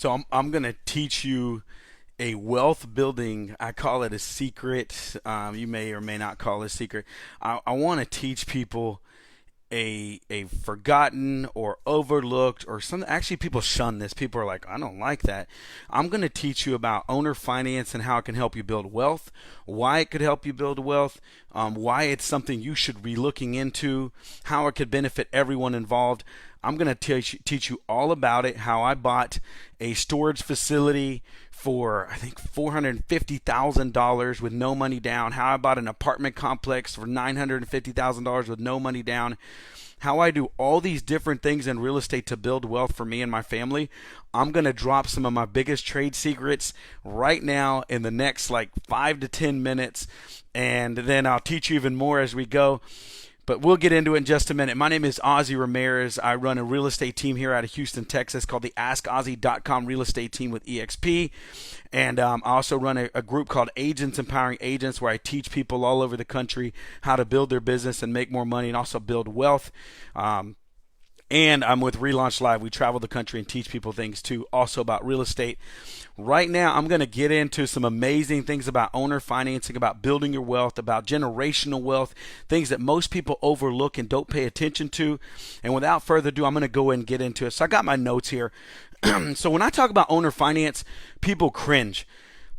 So I'm going to teach you a wealth building. I call it a secret. You may or may not call it a secret. I want to teach people a forgotten or overlooked or something. Actually, people shun this. People are like, I don't like that. I'm going to teach you about owner finance and how it can help you build wealth, why it could help you build wealth, why it's something you should be looking into, how it could benefit everyone involved. I'm going to teach you all about it, how I bought a storage facility for I think $450,000 with no money down, how I bought an apartment complex for $950,000 with no money down, how I do all these different things in real estate to build wealth for me and my family. I'm going to drop some of my biggest trade secrets right now in the next like 5 to 10 minutes, and then I'll teach you even more as we go. But we'll get into it in just a minute. My name is Ozzy Ramirez. I run a real estate team here out of Houston, Texas called the AskOzzy.com real estate team with EXP. And I also run a group called Agents Empowering Agents, where I teach people all over the country how to build their business and make more money and also build wealth. And I'm with Relaunch Live. We travel the country and teach people things too, also about real estate. Right now, I'm going to get into some amazing things about owner financing, about building your wealth, about generational wealth, things that most people overlook and don't pay attention to. And without further ado, I'm going to go and get into it. So I got my notes here. So when I talk about owner finance, people cringe.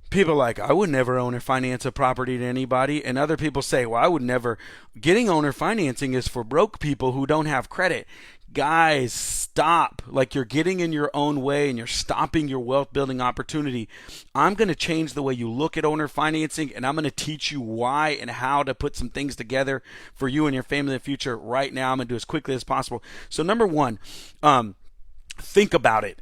People are like, I would never own or finance a property to anybody. And other people say, well, I would never. Getting owner financing is for broke people who don't have credit. Guys, stop. Like, you're getting in your own way and you're stopping your wealth building opportunity. I'm going to change the way you look at owner financing, and I'm going to teach you why and how to put some things together for you and your family in the future. Right now, I'm going to do as quickly as possible. So number one, think about it.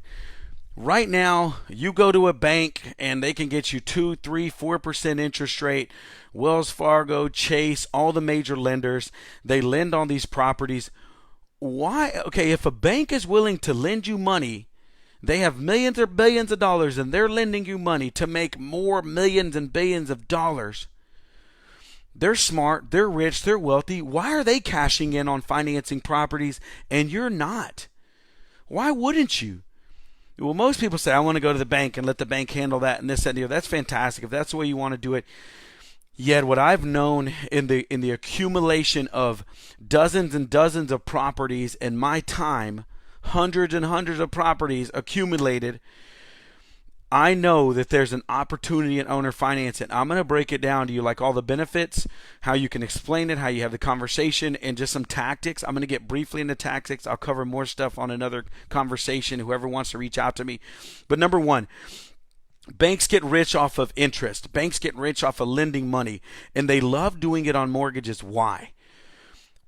Right now, you go to a bank and they can get you 2, 3, 4% interest rate. Wells Fargo, Chase, all the major lenders, they lend on these properties. Why? Okay, if a bank is willing to lend you money, they have millions or billions of dollars and they're lending you money to make more millions and billions of dollars. They're smart, they're rich, they're wealthy. Why are they cashing in on financing properties and you're not? Why wouldn't you? Well, most people say, I want to go to the bank and let the bank handle that and this and the other. That's fantastic if that's the way you want to do it. Yet what I've known in the accumulation of dozens and dozens of properties in my time, hundreds and hundreds of properties accumulated, I know that there's an opportunity in owner financing. I'm going to break it down to you, like all the benefits, how you can explain it, how you have the conversation, and just some tactics. I'm going to get briefly into tactics. I'll cover more stuff on another conversation, whoever wants to reach out to me. But number one, banks get rich off of interest. Banks get rich off of lending money, and they love doing it on mortgages. Why?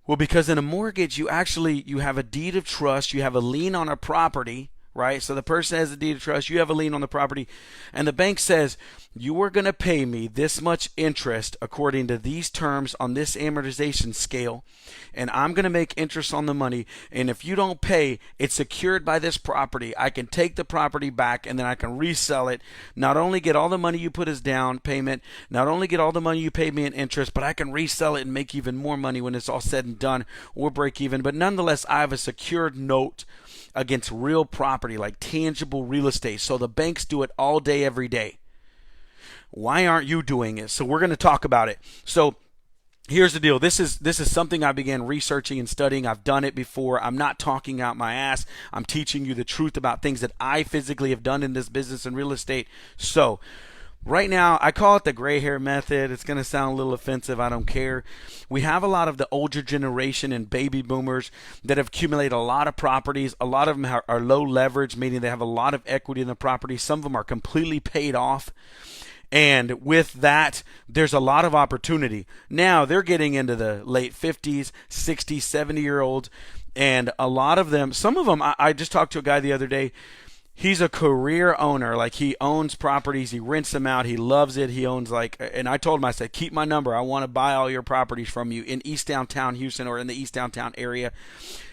Well, because in a mortgage, you have a deed of trust. You have a lien on a property, right? So the person has a deed of trust. You have a lien on the property, and the bank says, you are going to pay me this much interest according to these terms on this amortization scale, and I'm going to make interest on the money, and if you don't pay, it's secured by this property. I can take the property back, and then I can resell it, not only get all the money you put as down payment, not only get all the money you paid me in interest, but I can resell it and make even more money when it's all said and done, or break even. But nonetheless, I have a secured note against real property, like tangible real estate. So the banks do it all day, every day. Why aren't you doing it? So we're going to talk about it. So here's the deal. This is something I began researching and studying. I've done it before. I'm not talking out my ass. I'm teaching you the truth about things that I physically have done in this business and real estate. So right now, I call it the gray hair method. It's going to sound a little offensive. I don't care. We have a lot of the older generation and baby boomers that have accumulated a lot of properties. A lot of them are low leverage, meaning they have a lot of equity in the property. Some of them are completely paid off. And with that, there's a lot of opportunity. Now they're getting into the late 50s, 60s, 70-year-olds. And a lot of them, some of them, I just talked to a guy the other day. He's a career owner. Like, he owns properties. He rents them out. He loves it. He owns and I told him, I said, keep my number. I want to buy all your properties from you in East Downtown Houston or in the East Downtown area.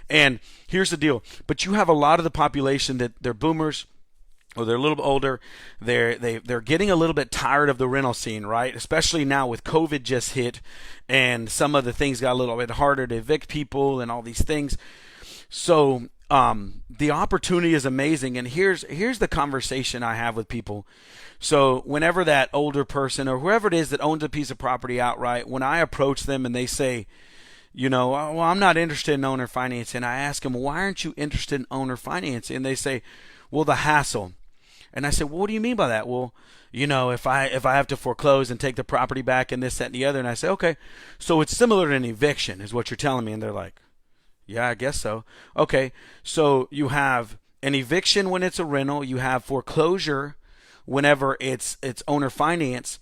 And here's the deal. But you have a lot of the population that they're boomers, or they're a little bit older. They're getting a little bit tired of the rental scene, right? Especially now with COVID just hit, and some of the things got a little bit harder to evict people and all these things. So The opportunity is amazing. And here's the conversation I have with people. So whenever that older person or whoever it is that owns a piece of property outright, when I approach them and they say, well, I'm not interested in owner financing, I ask them, why aren't you interested in owner financing? And they say, well, the hassle. And I said, well, what do you mean by that? Well, if I have to foreclose and take the property back and this, that, and the other. And I say, okay, so it's similar to an eviction is what you're telling me. And they're like, yeah, I guess so. Okay, so you have an eviction when it's a rental. You have foreclosure whenever it's owner finance.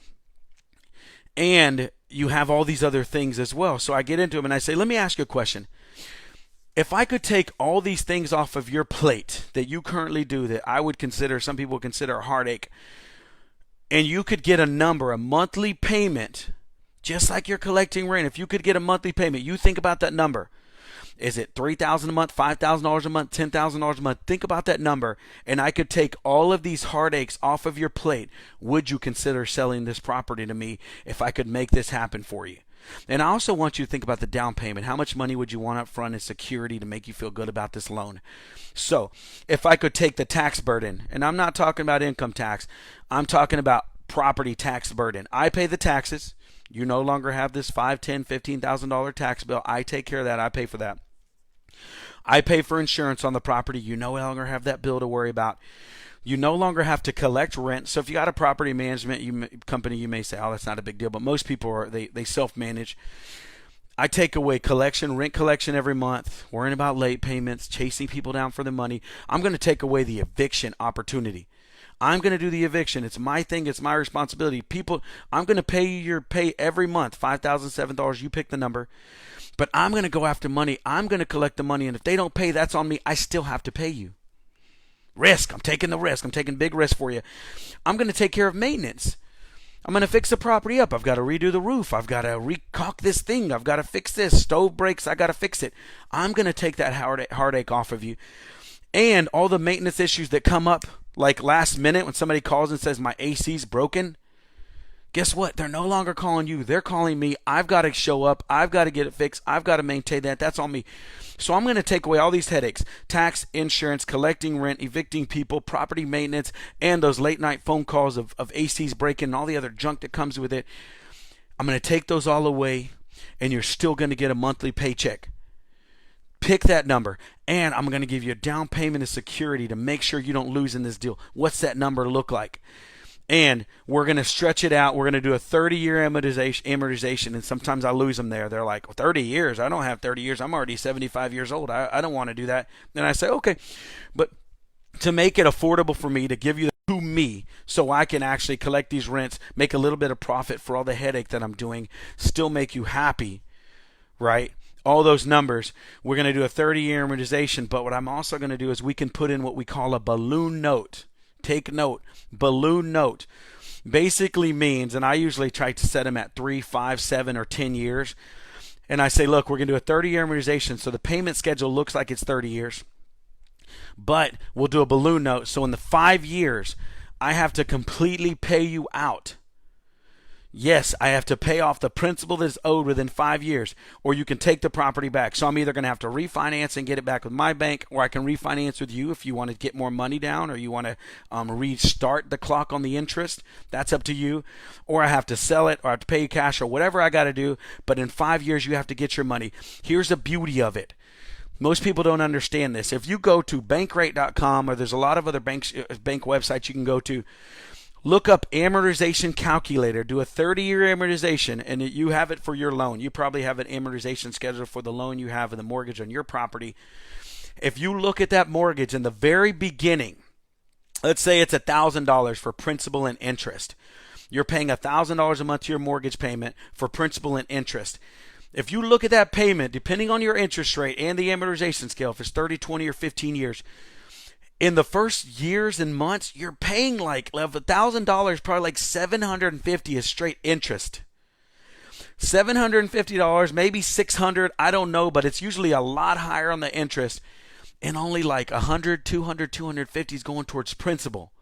And you have all these other things as well. So I get into them and I say, let me ask you a question. If I could take all these things off of your plate that you currently do that I would consider, some people consider a heartache, and you could get a number, a monthly payment, just like you're collecting rent, if you could get a monthly payment, you think about that number. Is it $3,000 a month, $5,000 a month, $10,000 a month? Think about that number, and I could take all of these heartaches off of your plate. Would you consider selling this property to me if I could make this happen for you? And I also want you to think about the down payment. How much money would you want up front as security to make you feel good about this loan? So if I could take the tax burden, and I'm not talking about income tax, I'm talking about property tax burden. I pay the taxes. You no longer have this $5,000, $10,000, $15,000 tax bill. I take care of that. I pay for that. I pay for insurance on the property. You no longer have that bill to worry about. You no longer have to collect rent. So if you got a property management company, you may say, oh, that's not a big deal. But most people they self-manage. I take away rent collection every month, worrying about late payments, chasing people down for the money. I'm going to take away the eviction opportunity. I'm going to do the eviction. It's my thing. It's my responsibility. People, I'm going to pay you your pay every month, $5,000, $7,000. You pick the number. But I'm going to go after money. I'm going to collect the money. And if they don't pay, that's on me. I still have to pay you. Risk. I'm taking the risk. I'm taking big risk for you. I'm going to take care of maintenance. I'm going to fix the property up. I've got to redo the roof. I've got to recaulk this thing. I've got to fix this. Stove breaks. I got to fix it. I'm going to take that heartache off of you. And all the maintenance issues that come up, like last minute when somebody calls and says my AC's broken, guess what? They're no longer calling you. They're calling me. I've got to show up. I've got to get it fixed. I've got to maintain that. That's on me. So I'm going to take away all these headaches: tax, insurance, collecting rent, evicting people, property maintenance, and those late night phone calls of ACs breaking and all the other junk that comes with it. I'm going to take those all away, and you're still going to get a monthly paycheck. Pick that number, and I'm going to give you a down payment of security to make sure you don't lose in this deal. What's that number look like? And we're going to stretch it out. We're going to do a 30-year amortization, and sometimes I lose them there. They're like, well, 30 years? I don't have 30 years. I'm already 75 years old. I don't want to do that. And I say, okay, but to make it affordable for me to give you to me so I can actually collect these rents, make a little bit of profit for all the headache that I'm doing, still make you happy, right? All those numbers, we're going to do a 30-year amortization, but what I'm also going to do is we can put in what we call a balloon note. Take note. Balloon note basically means, and I usually try to set them at 3, 5, 7, or 10 years. And I say, look, we're going to do a 30-year amortization, so the payment schedule looks like it's 30 years. But we'll do a balloon note, so in the 5 years, I have to completely pay you out. Yes, I have to pay off the principal that's owed within 5 years, or you can take the property back. So I'm either going to have to refinance and get it back with my bank, or I can refinance with you if you want to get more money down, or you want to restart the clock on the interest. That's up to you. Or I have to sell it, or I have to pay you cash, or whatever I got to do. But in 5 years, you have to get your money. Here's the beauty of it. Most people don't understand this. If you go to bankrate.com, or there's a lot of other bank websites you can go to, look up amortization calculator. Do a 30-year amortization, and you have it for your loan. You probably have an amortization schedule for the loan you have in the mortgage on your property. If you look at that mortgage in the very beginning, let's say it's $1,000 for principal and interest. You're paying $1,000 a month to your mortgage payment for principal and interest. If you look at that payment, depending on your interest rate and the amortization scale, if it's 30, 20, or 15 years, in the first years and months, you're paying like $1,000, probably like $750 is straight interest. $750, maybe $600, I don't know, but it's usually a lot higher on the interest, and only like $100, $200, $250 is going towards principal.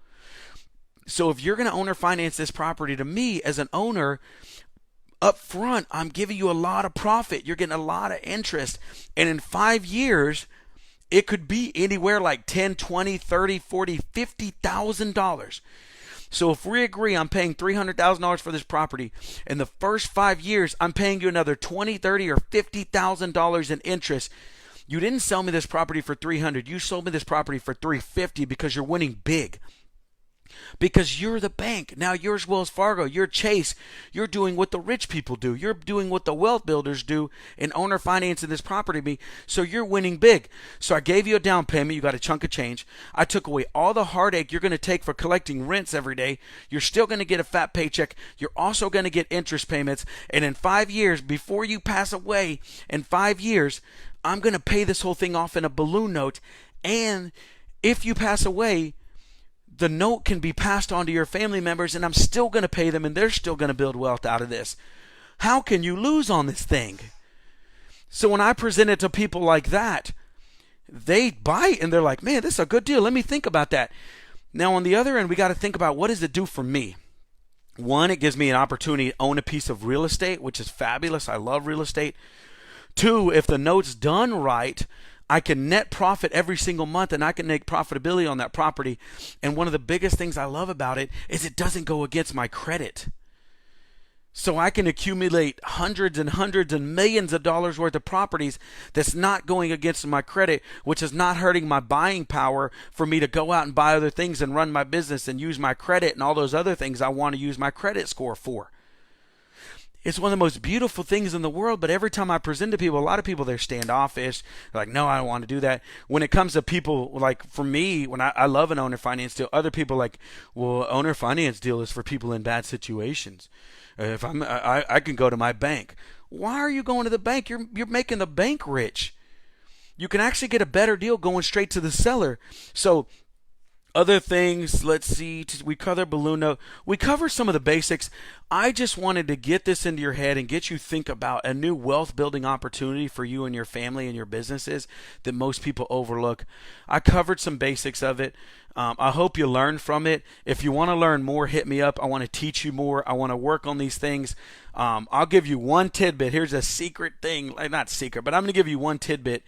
So if you're going to owner finance this property, to me as an owner, up front, I'm giving you a lot of profit. You're getting a lot of interest, and in 5 years, It could be anywhere like 10, 20, 30, 40, $50,000. So if we agree I'm paying $300,000 for this property, in the first 5 years I'm paying you another 20, 30, or $50,000 in interest. You didn't sell me this property for 300. You sold me this property for 350 because you're winning big. Because you're the bank. Now you're Wells Fargo, you're Chase. You're doing what the rich people do. You're doing what the wealth builders do in owner financing this property. So you're winning big. So I gave you a down payment. You got a chunk of change. I took away all the heartache you're going to take for collecting rents every day. You're still going to get a fat paycheck. You're also going to get interest payments. And in 5 years, before you pass away, in 5 years, I'm going to pay this whole thing off in a balloon note. And if you pass away, the note can be passed on to your family members, and I'm still going to pay them, and they're still going to build wealth out of this. How can you lose on this thing? So when I present it to people like that, they buy it, and they're like, man, this is a good deal. Let me think about that. Now, on the other end, we got to think about, what does it do for me? One, it gives me an opportunity to own a piece of real estate, which is fabulous. I love real estate. Two, if the note's done right, I can net profit every single month, and I can make profitability on that property. And one of the biggest things I love about it is it doesn't go against my credit. So I can accumulate hundreds and hundreds and millions of dollars worth of properties that's not going against my credit, which is not hurting my buying power for me to go out and buy other things and run my business and use my credit and all those other things I want to use my credit score for. It's one of the most beautiful things in the world, but every time I present to people, a lot of people, they're standoffish. They're like, no, I don't want to do that. When it comes to people, like for me, when I love an owner finance deal, other people are like, well, owner finance deal is for people in bad situations. If I can go to my bank. Why are you going to the bank? You're making the bank rich. You can actually get a better deal going straight to the seller. So other things, let's see, we cover balloon note. We cover some of the basics. I just wanted to get this into your head and get you think about a new wealth building opportunity for you and your family and your businesses that most people overlook. I covered some basics of it. I hope you learn from it. If you want to learn more, hit me up. I want to teach you more. I want to work on these things. I'll give you one tidbit. Here's a secret thing, not secret, but I'm going to give you one tidbit.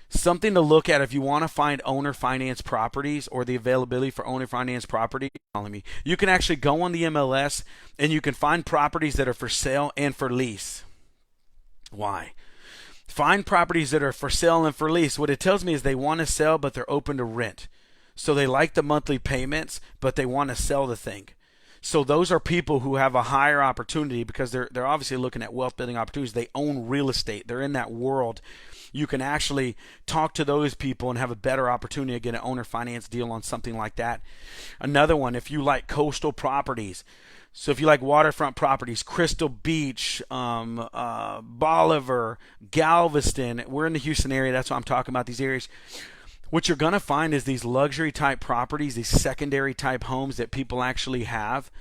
Something to look at if you want to find owner finance properties or the availability for owner finance property. You can actually go on the MLS and you can find properties that are for sale and for lease. Why? Find properties that are for sale and for lease. What it tells me is they want to sell, but they're open to rent. So they like the monthly payments, but they want to sell the thing. So those are people who have a higher opportunity because they're obviously looking at wealth building opportunities. They own real estate. They're in that world. You can actually talk to those people and have a better opportunity to get an owner finance deal on something like that. Another one, if you like coastal properties, so if you like waterfront properties, Crystal Beach, Bolivar, Galveston, we're in the Houston area. That's what I'm talking about, these areas. What you're going to find is these luxury type properties, these secondary type homes that people actually have.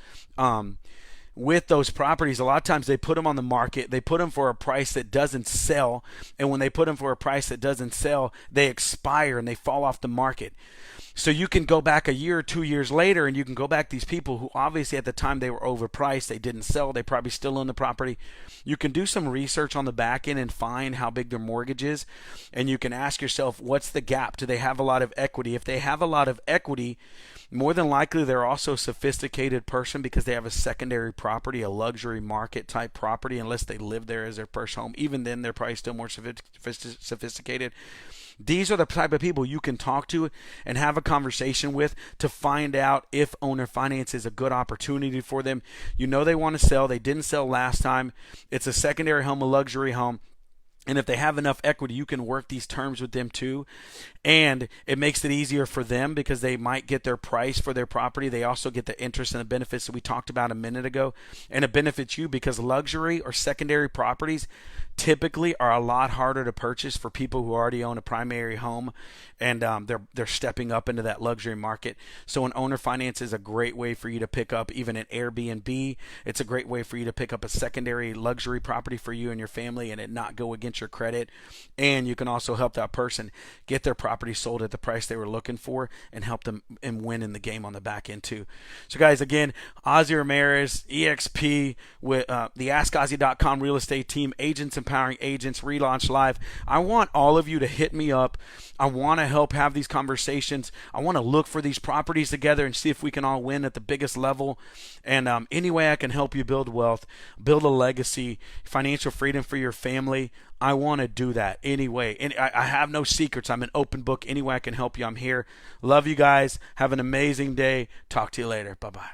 With those properties, a lot of times they put them on the market. They put them for a price that doesn't sell. And when they put them for a price that doesn't sell, they expire and they fall off the market. So you can go back a year or 2 years later and you can go back these people who obviously at the time they were overpriced. They didn't sell. They probably still own the property. You can do some research on the back end and find how big their mortgage is. And you can ask yourself, what's the gap? Do they have a lot of equity? If they have a lot of equity, more than likely they're also a sophisticated person because they have a secondary property, a luxury market type property, unless they live there as their first home. Even then, they're probably still more sophisticated. These are the type of people you can talk to and have a conversation with to find out if owner finance is a good opportunity for them. You know they want to sell. They didn't sell last time. It's a secondary home, a luxury home. And if they have enough equity, you can work these terms with them too. And it makes it easier for them because they might get their price for their property. They also get the interest and the benefits that we talked about a minute ago. And it benefits you because luxury or secondary properties typically are a lot harder to purchase for people who already own a primary home, and they're stepping up into that luxury market. So an owner finance is a great way for you to pick up even an Airbnb. It's a great way for you to pick up a secondary luxury property for you and your family and it not go against your credit. And you can also help that person get their property sold at the price they were looking for and help them and win in the game on the back end too. So guys, again, Ozzy Ramirez, EXP with the AskOzzy.com real estate team, agents and Empowering Agents, Relaunch Live. I want all of you to hit me up. I want to help have these conversations. I want to look for these properties together and see if we can all win at the biggest level. And any way I can help you build wealth, build a legacy, financial freedom for your family, I want to do that anyway. And I have no secrets. I'm an open book. Any way I can help you, I'm here. Love you guys. Have an amazing day. Talk to you later. Bye-bye.